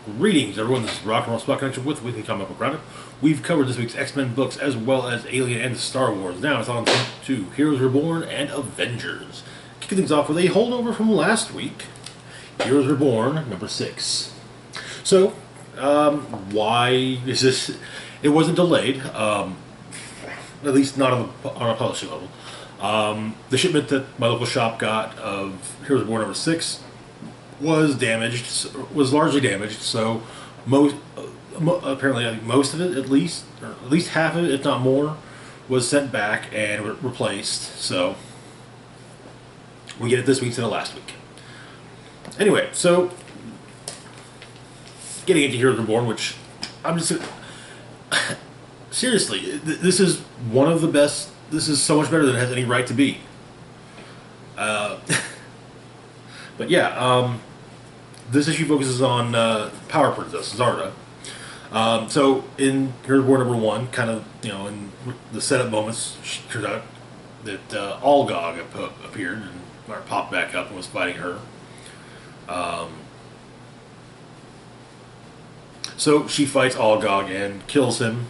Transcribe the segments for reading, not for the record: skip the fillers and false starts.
Greetings, everyone. This is Rock and Roll Spot Connection with Weekly Comic Book Roundup. We've covered this week's X-Men books as well as Alien and Star Wars. Now it's on to Heroes Reborn and Avengers. Kicking things off with a holdover from last week, Heroes Reborn number 6. So, why is this? It wasn't delayed, at least not on a publishing level. The shipment that my local shop got of Heroes Reborn number 6 was largely damaged. So apparently, I think most of it, at least half of it, if not more, was sent back and replaced. So we get it this week instead of last week. Anyway, so getting into Heroes Reborn, which I'm just seriously, this is one of the best. This is so much better than it has any right to be. But yeah, this issue focuses on Power Princess Zarda. So in Heroes Reborn number 1, kind of, in the setup moments, it turns out that Algog appeared or popped back up and was fighting her. So she fights Algog and kills him.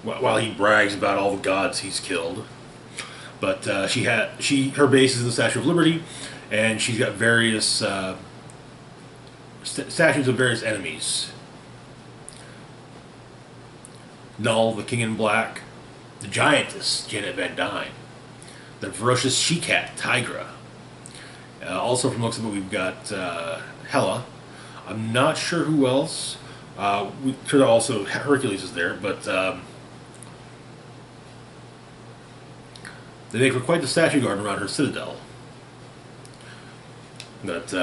While he brags about all the gods he's killed. But her base is in the Statue of Liberty, and she's got various statues of various enemies. Null, the King in Black, the Giantess, Janet Van Dyne, the ferocious she-cat, Tigra. Also from the looks of it, we've got Hela. I'm not sure who else. Also Hercules is there, but they make quite the statue garden around her citadel. But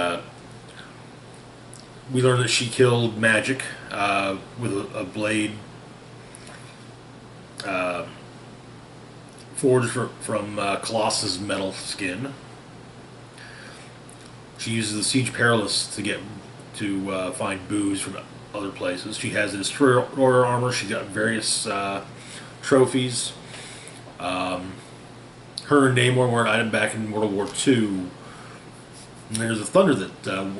we learn that she killed Magic with a blade forged from Colossus' metal skin. She uses the Siege Perilous to find booze from other places. She has the Destroyer armor. She's got various trophies. Her and Namor were an item back in World War II. And there's a thunder that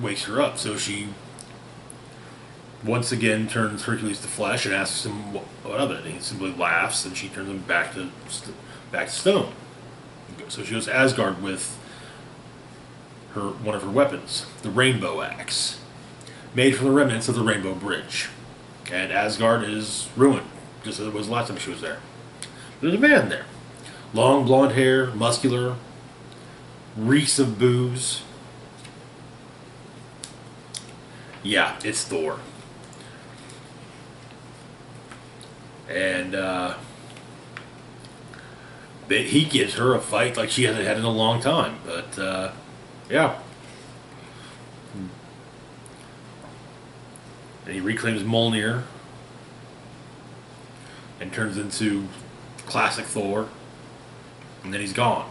wakes her up. So she once again turns Hercules to flesh and asks him what of it. And he simply laughs, and she turns him back to stone. So she goes to Asgard with one of her weapons, the Rainbow Axe, made from the remnants of the Rainbow Bridge. And Asgard is ruined, just as it was the last time she was there. There's a man there. Long blonde hair, muscular, reeks of booze. Yeah, it's Thor. And he gives her a fight like she hasn't had in a long time. But, yeah. And he reclaims Mjolnir and turns into classic Thor, and then he's gone.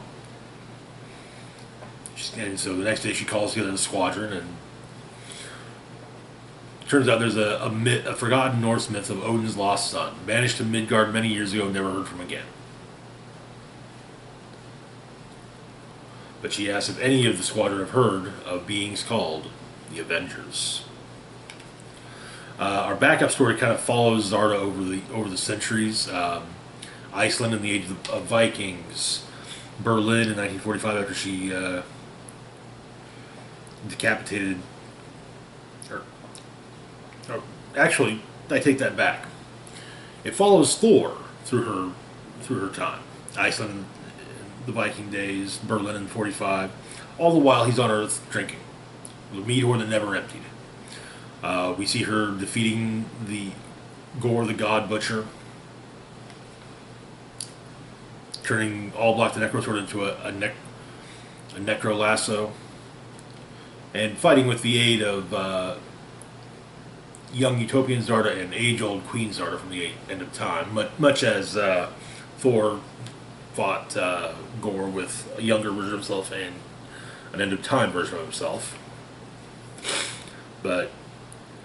And so the next day she calls together the squadron, and it turns out there's a forgotten Norse myth of Odin's lost son, banished to Midgard many years ago, never heard from again. But she asks if any of the squadron have heard of beings called the Avengers. Our backup story kind of follows Zarda over the centuries. Iceland in the age of Vikings, Berlin in 1945 after she decapitated. Actually, I take that back. It follows Thor through her time. Iceland in the Viking days, Berlin in 45. All the while he's on Earth drinking, the meteor that never emptied. We see her defeating the Gore the God Butcher, turning All Black the Necrosword into a Necro Lasso, and fighting with the aid of young Utopian Zarda and age-old Queen Zarda from the end of time, much as Thor fought Gore with a younger version of himself and an end of time version of himself. But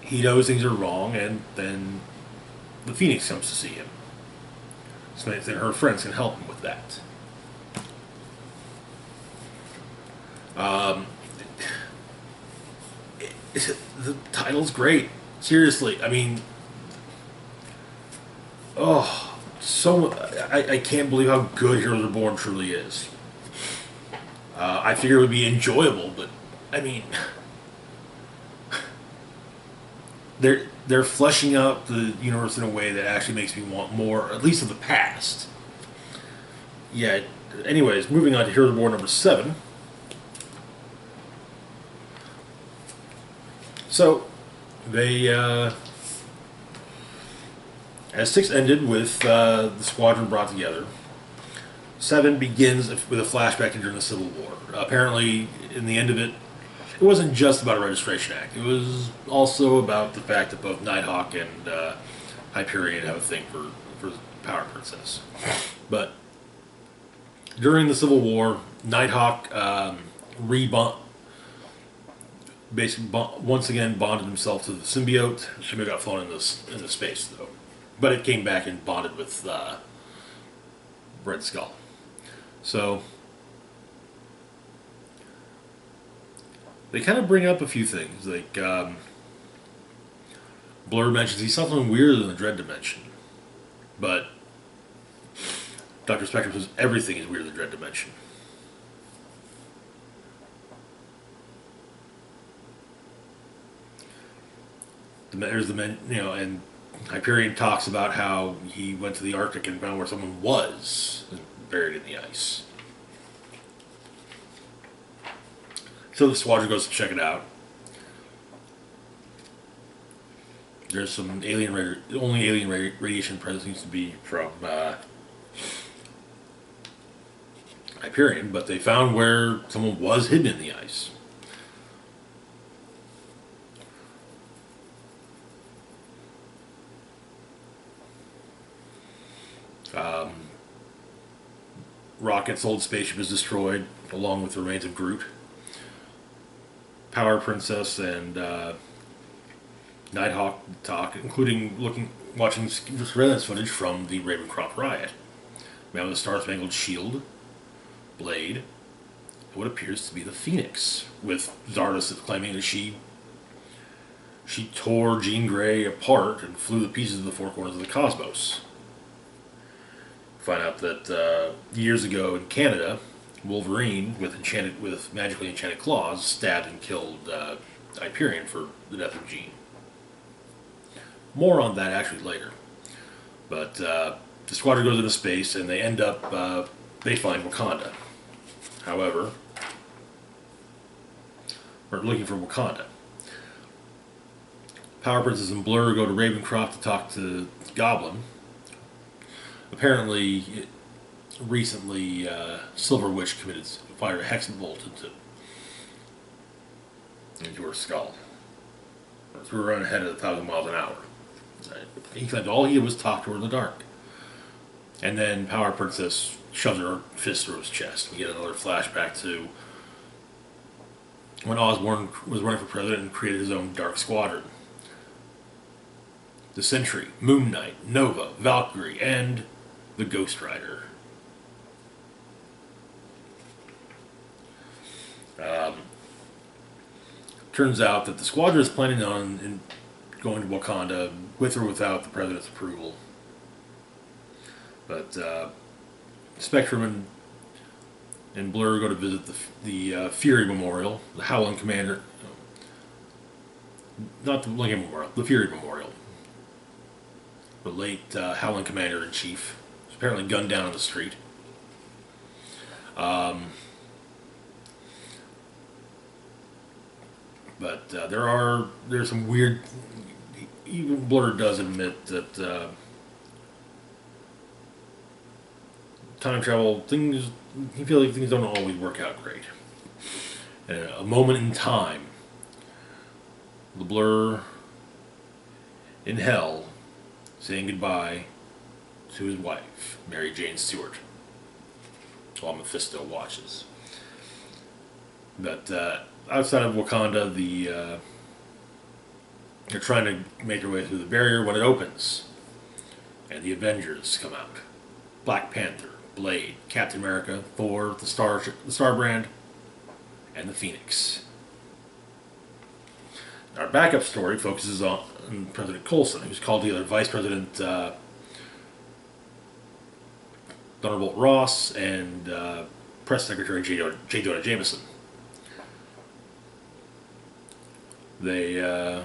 he knows things are wrong, and then the Phoenix comes to see him. So then her friends can help him with that. Um, the title's great. Seriously, I mean, oh, so I can't believe how good Heroes Reborn truly is. I figured it would be enjoyable, but I mean, they're fleshing out the universe in a way that actually makes me want more, at least of the past. Yeah. Anyways, moving on to Heroes Reborn number 7. So they as 6 ended with the squadron brought together. 7 begins with a flashback to during the Civil War. Apparently, in the end of it, it wasn't just about a registration act. It was also about the fact that both Nighthawk and Hyperion have a thing for Power Princess. But during the Civil War, Nighthawk basically once again bonded himself to the symbiote. The symbiote got flown into space, though. But it came back and bonded with Red Skull. So they kind of bring up a few things. Like, Blur mentions he's something weirder than the Dread Dimension. But Dr. Spectrum says everything is weirder than the Dread Dimension. There's the men, and Hyperion talks about how he went to the Arctic and found where someone was buried in the ice. So the squadron goes to check it out. There's some the only alien radiation present seems to be from Hyperion, but they found where someone was hidden in the ice. Rocket's old spaceship is destroyed, along with the remains of Groot. Power Princess and Nighthawk talk, including watching surveillance footage from the Ravencroft riot. Man with a Star-Spangled Shield, Blade, and what appears to be the Phoenix, with Zardos claiming that she tore Jean Grey apart and flew the pieces of the four corners of the cosmos. Find out that years ago in Canada, Wolverine, with magically enchanted claws, stabbed and killed Hyperion for the death of Jean. More on that actually later. But the squadron goes into space and they end up, they find Wakanda. However, we're looking for Wakanda. Power Princess and Blur go to Ravencroft to talk to Goblin. Apparently, recently, Silver Witch fired a hex bolt into her skull. So we were running ahead at 1,000 miles an hour. He claimed all he did was talk to her in the dark. And then Power Princess shoves her fist through his chest. We get another flashback to when Osborn was running for president and created his own Dark Squadron. The Sentry, Moon Knight, Nova, Valkyrie, and the Ghost Rider. Turns out that the squadron is planning on going to Wakanda with or without the president's approval. But Spectrum and Blur go to visit the Fury Memorial, the Howling Commander. Not the Lincoln Memorial, the Fury Memorial. The late Howling Commander-in-Chief was apparently gunned down on the street. But there's some weird. Even Blur does admit that time travel things. He feels like things don't always work out great. And a moment in time, the Blur in hell saying goodbye to his wife, Mary Jane Stewart, while Mephisto watches. But outside of Wakanda, they're trying to make their way through the barrier when it opens, and the Avengers come out. Black Panther, Blade, Captain America, Thor, the Star Brand, and the Phoenix. Our backup story focuses on President Coulson, who's called together Vice President Thunderbolt Ross and Press Secretary J. Jonah Jameson. They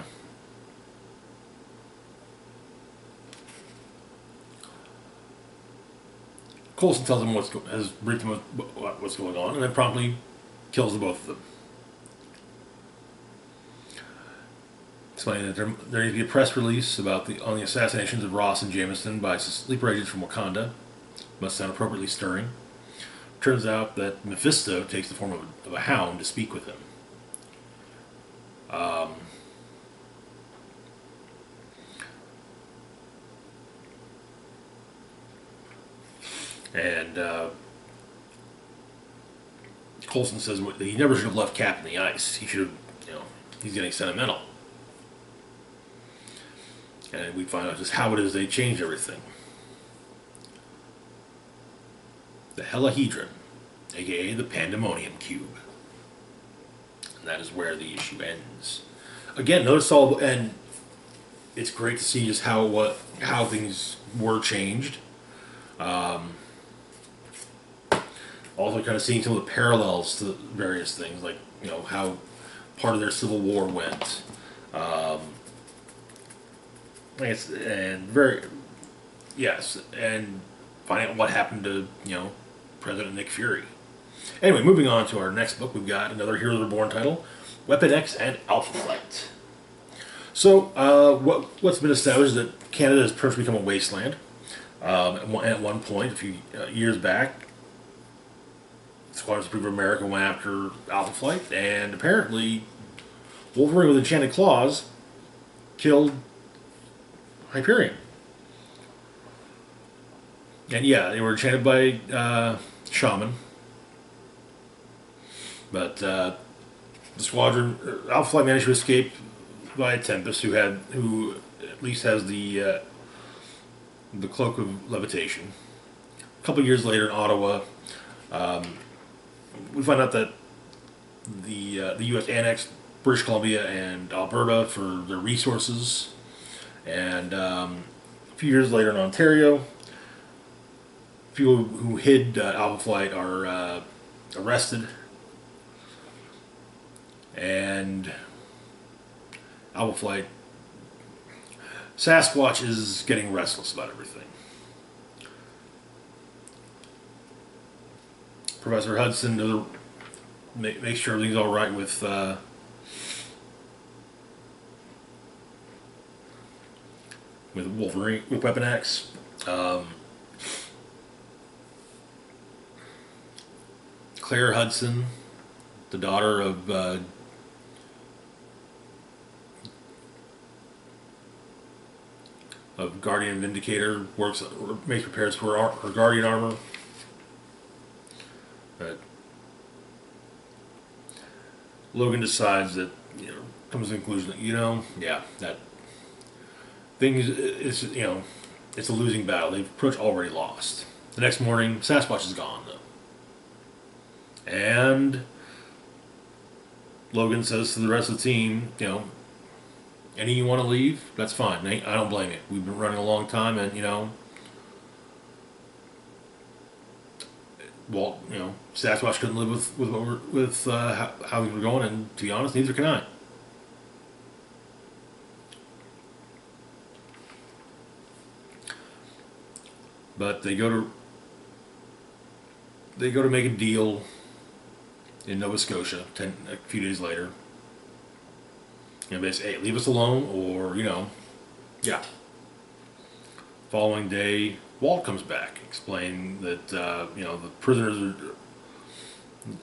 Coulson tells them has briefed them what's going on, and then promptly kills the both of them. Explaining that there needs to be a press release on the assassinations of Ross and Jameson by sleeper agents from Wakanda. Must sound appropriately stirring. Turns out that Mephisto takes the form of a hound to speak with him. And Coulson says that he never should have left Cap in the ice. He should have, he's getting sentimental. And we find out just how it is they changed everything. The Helahedron, aka the Pandemonium Cube. And that is where the issue ends. Again, notice all, and it's great to see just how things were changed. Also kind of seeing some of the parallels to various things, like, how part of their Civil War went. And finding out what happened to, President Nick Fury. Anyway, moving on to our next book, we've got another Heroes Reborn title, Weapon X and Alpha Flight. So, what's been established is that Canada has pretty much become a wasteland. At one point, a few years back, Squadron Supreme of America went after Alpha Flight, and apparently Wolverine with enchanted claws killed Hyperion. And yeah, they were enchanted by Shaman. But the squadron, Alpha Flight managed to escape by Tempest, who at least has the cloak of levitation. A couple years later in Ottawa, we find out that the U.S. annexed British Columbia and Alberta for their resources. And a few years later in Ontario, people who hid Alpha Flight are arrested. And Alpha Flight, Sasquatch is getting restless about everything. Professor Hudson makes sure everything's all right with Wolverine, with Weapon X. Claire Hudson, the daughter of Guardian Vindicator, makes repairs for her Guardian armor. But Logan decides that, comes to the conclusion that, that thing is, it's a losing battle. They've pretty much already lost. The next morning, Sasquatch is gone, though. And Logan says to the rest of the team, any you want to leave, that's fine. I don't blame you. We've been running a long time, and, Walt, Sasquatch couldn't live with how we were going, and to be honest, neither can I. But they go to make a deal in Nova Scotia a few days later. They say, hey, leave us alone, or yeah. Following day, Walt comes back, explaining that the prisoners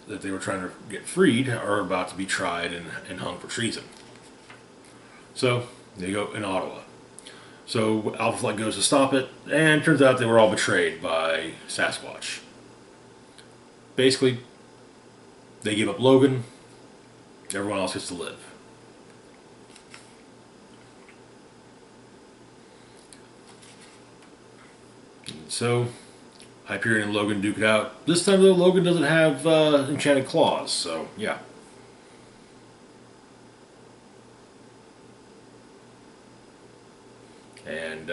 that they were trying to get freed are about to be tried and hung for treason. So they go in Ottawa. So Alpha Flight goes to stop it, and turns out they were all betrayed by Sasquatch. Basically, they give up Logan. Everyone else gets to live. So Hyperion and Logan duke it out. This time, though, Logan doesn't have enchanted claws, so yeah. And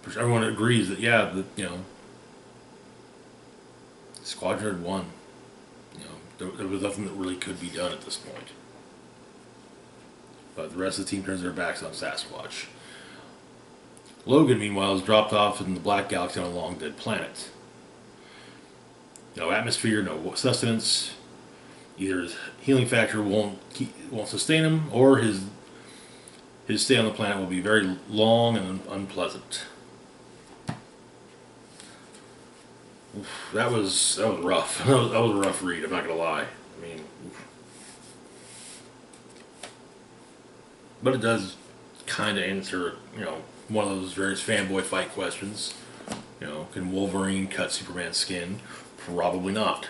everyone agrees that Squadron had won. There was nothing that really could be done at this point. But the rest of the team turns their backs on Sasquatch. Logan, meanwhile, is dropped off in the Black Galaxy on a long dead planet. No atmosphere, no sustenance. Either his healing factor won't sustain him, or his stay on the planet will be very long and unpleasant. Oof, that was rough. That was a rough read. I'm not gonna lie. I mean, but it does kind of answer, one of those various fanboy fight questions. Can Wolverine cut Superman's skin? Probably not.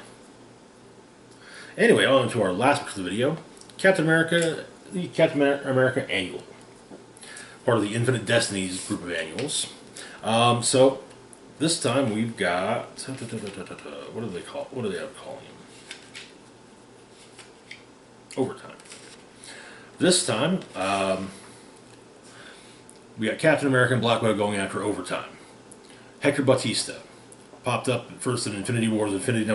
Anyway, on to our last part of the video, Captain America Annual, part of the Infinite Destinies group of annuals. So this time we've got what do they have calling him? Overtime. This time, we got Captain America and Black Widow going after Overtime. Hector Bautista popped up first in Infinity Wars Infinity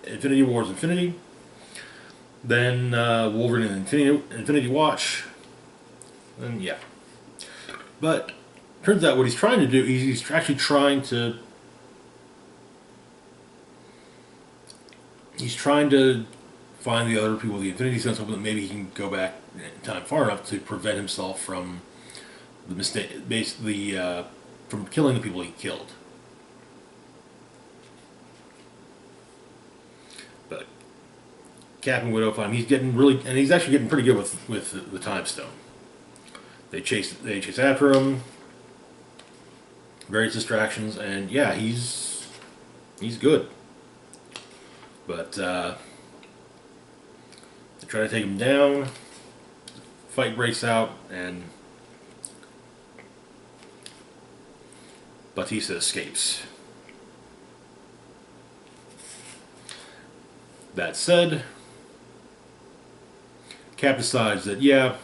Infinity. Then Wolverine and Infinity Watch. And yeah. But turns out what he's trying to do, he's actually trying to find the other people with the Infinity Stones, hoping that maybe he can go back in time far enough to prevent himself from the mistake, basically from killing the people he killed. But Cap and Widow find he's actually getting pretty good with the Time Stone. They chase after him, various distractions, and yeah, he's good. But they try to take him down. Fight breaks out, and Bautista escapes. That said, Cap decides that, yeah,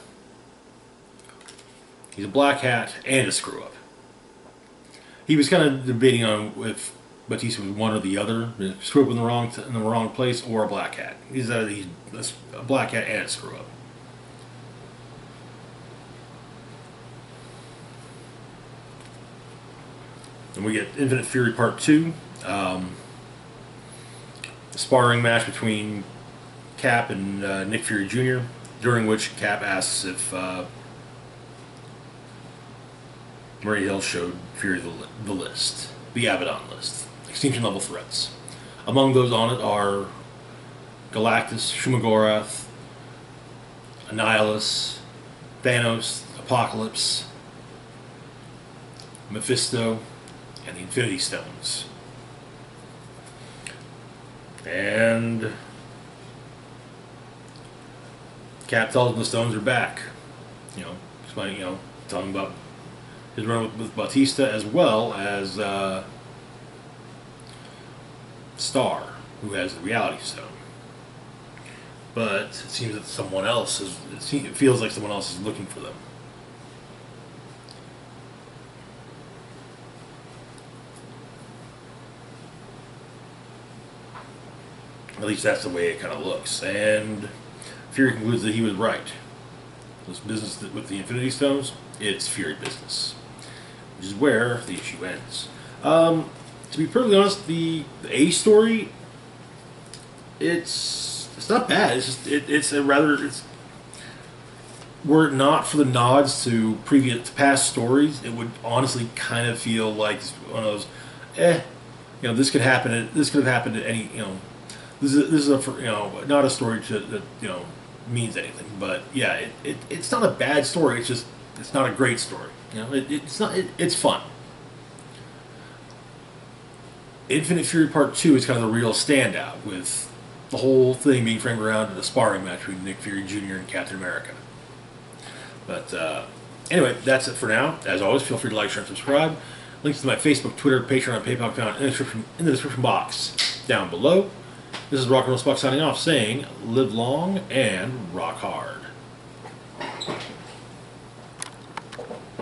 he's a black hat and a screw up. He was kind of debating on if Bautista was one or the other, a screw up in the wrong place, or a black hat. He's a black hat and a screw up. And we get Infinite Fury Part 2. A sparring match between Cap and Nick Fury Jr., during which Cap asks if Murray Hill showed Fury the list, the Abaddon list, extinction level threats. Among those on it are Galactus, Shumagorath, Annihilus, Thanos, Apocalypse, Mephisto, and the Infinity Stones. And Cap tells him the stones are back. Explaining, telling him about his run with Bautista, as well as Star, who has the Reality Stone. But it seems that it feels like someone else is looking for them. At least that's the way it kind of looks. And Fury concludes that he was right. This business with the Infinity Stones, it's Fury business. Which is where the issue ends. To be perfectly honest, the A story, it's not bad. It's just were it not for the nods to past stories, it would honestly kind of feel like one of those, this could happen. This could have happened at any, This is not a story that means anything, but yeah, it's not a bad story. It's not a great story. It's fun. Infinite Fury Part 2 is kind of the real standout, with the whole thing being framed around a sparring match between Nick Fury Jr. and Captain America. But anyway, that's it for now. As always, feel free to like, share, and subscribe. Links to my Facebook, Twitter, Patreon, and PayPal account in the description box down below. This is Rock and Roll Spuck signing off, saying live long and rock hard.